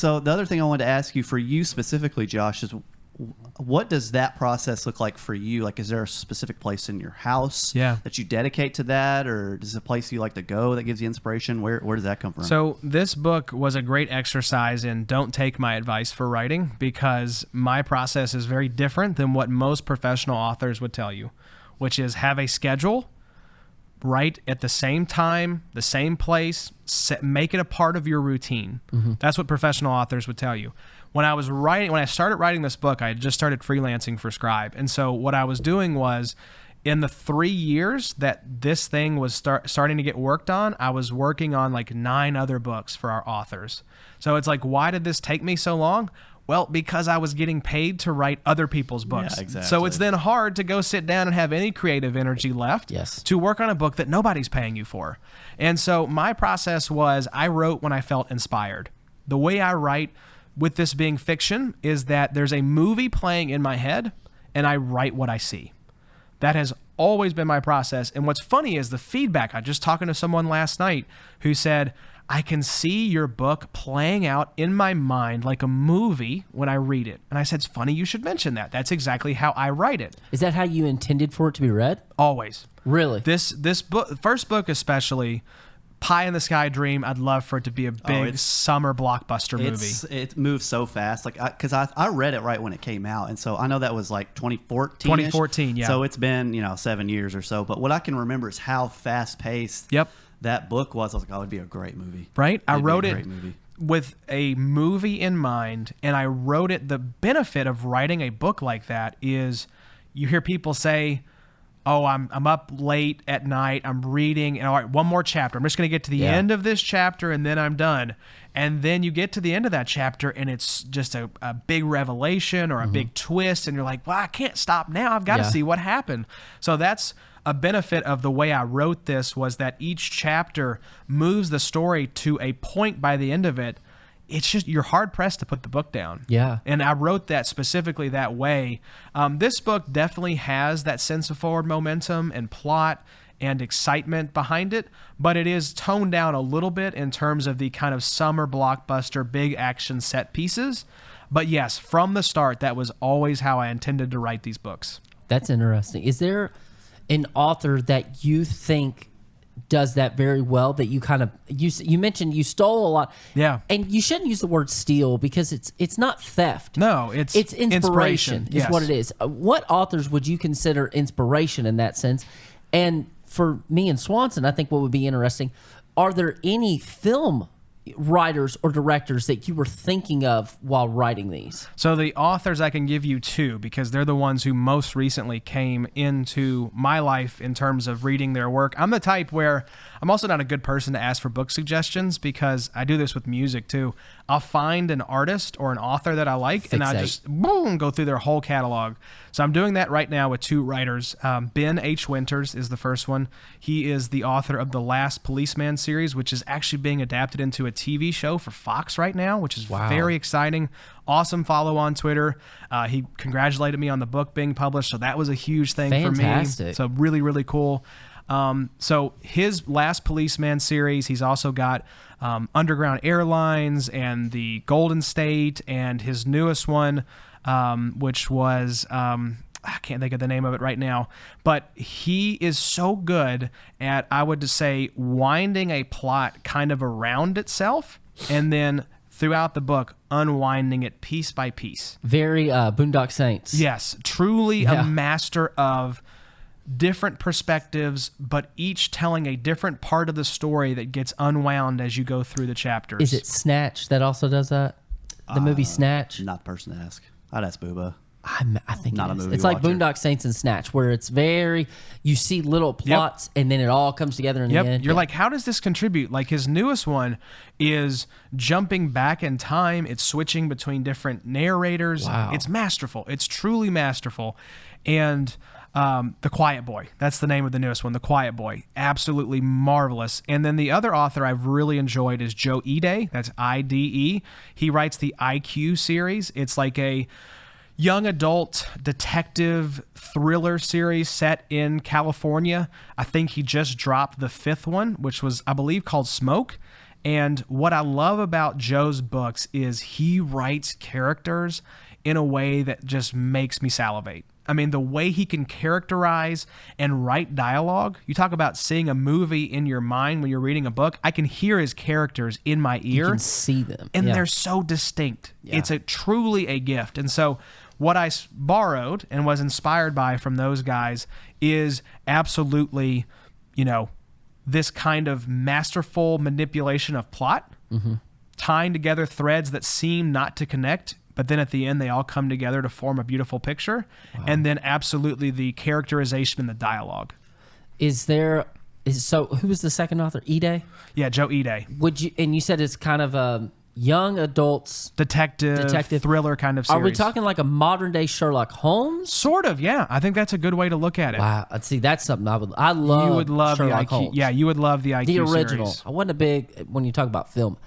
So the other thing I wanted to ask you, for you specifically, Josh, is what does that process look like for you? Like, is there a specific place in your house that you dedicate to that, or is it a place you like to go that gives you inspiration? Where does that come from? So this book was a great exercise in don't take my advice for writing, because my process is very different than what most professional authors would tell you, which is have a schedule, write at the same time, the same place, make it a part of your routine. That's what professional authors would tell you. When I started writing this book, I had just started freelancing for Scribe. And so what I was doing was, in the 3 years that this thing was starting to get worked on, I was working on like 9 other books for our authors. So it's like, why did this take me so long? Well, because I was getting paid to write other people's books. Yeah, exactly. So it's then hard to go sit down and have any creative energy left to work on a book that nobody's paying you for. And so my process was, I wrote when I felt inspired. The way I write, with this being fiction, is that there's a movie playing in my head and I write what I see. That has always been my process. And what's funny is the feedback. I was just talking to someone last night who said, I can see your book playing out in my mind like a movie when I read it. And I said, it's funny you should mention that. That's exactly how I write it. Is that how you intended for it to be read? Always. Really? This book, first book especially, Pie in the Sky Dream, I'd love for it to be a big summer blockbuster movie. It moves so fast, like because I read it right when it came out, and so I know that was like 2014. 2014, yeah. So it's been 7 years or so. But what I can remember is how fast paced that book was. I was like, oh, it'd be a great movie, right? I wrote it with a movie in mind, and I wrote it. The benefit of writing a book like that is, you hear people say, oh, I'm up late at night, I'm reading, and all right, one more chapter. I'm just going to get to the end of this chapter, and then I'm done. And then you get to the end of that chapter, and it's just a big revelation or a big twist, and you're like, well, I can't stop now. I've got to see what happened. So that's a benefit of the way I wrote this, was that each chapter moves the story to a point by the end of it. It's just, you're hard-pressed to put the book down. Yeah. And I wrote that specifically that way. This book definitely has that sense of forward momentum and plot and excitement behind it, but it is toned down a little bit in terms of the kind of summer blockbuster, big action set pieces. But yes, from the start, that was always how I intended to write these books. That's interesting. Is there an author that you think does that very well, that you kind of, you mentioned you stole a lot, and you shouldn't use the word steal, because it's not theft. No, it's inspiration is what it is. What authors would you consider inspiration in that sense? And for me and Swanson, I think what would be interesting, are there any film writers or directors that you were thinking of while writing these? So the authors, I can give you 2, because they're the ones who most recently came into my life in terms of reading their work. I'm the type where I'm also not a good person to ask for book suggestions, because I do this with music too. I'll find an artist or an author that I like, and I'll just go through their whole catalog. So I'm doing that right now with 2 writers. Ben H. Winters is the first one. He is the author of the Last Policeman series, which is actually being adapted into a TV show for Fox right now, which is very exciting. Awesome follow on Twitter. He congratulated me on the book being published, so that was a huge thing for me. So really, really cool. So his Last Policeman series, he's also got Underground Airlines and the Golden State, and his newest one, which was I can't think of the name of it right now, but he is so good at, I would just say, winding a plot kind of around itself, and then throughout the book, unwinding it piece by piece. Very Boondock Saints. Yes, truly a master of different perspectives, but each telling a different part of the story that gets unwound as you go through the chapters. Is it Snatch that also does that? The movie Snatch? Not the person to ask. I'd ask Booba. I think not it a is. movie It's like watcher. Boondock Saints and Snatch, where it's very, you see little plots and then it all comes together in the end. You're like, how does this contribute? Like his newest one is jumping back in time. It's switching between different narrators. Wow. It's masterful. It's truly masterful. And The Quiet Boy, that's the name of the newest one, The Quiet Boy. Absolutely marvelous. And then the other author I've really enjoyed is Joe Ide. That's I-D-E. He writes the IQ series. It's like a young adult detective thriller series set in California. I think he just dropped the 5th one, which was, I believe, called Smoke. And what I love about Joe's books is he writes characters in a way that just makes me salivate. I mean, the way he can characterize and write dialogue. You talk about seeing a movie in your mind when you're reading a book. I can hear his characters in my ear. You can see them. And they're so distinct. Yeah. It's truly a gift. And so what I borrowed and was inspired by from those guys is absolutely, this kind of masterful manipulation of plot, tying together threads that seem not to connect, but then at the end they all come together to form a beautiful picture. Wow. And then absolutely the characterization and the dialogue. So who was the second author? Ide? Yeah, Joe Ide. And you said it's kind of a young adults detective thriller kind of series. Are we talking like a modern day Sherlock Holmes? Sort of, yeah. I think that's a good way to look at it. Wow, see, that's something I love. You would love Sherlock the IQ. Holmes. Yeah, you would love the IQ the original. series. I wasn't a big when you talk about film.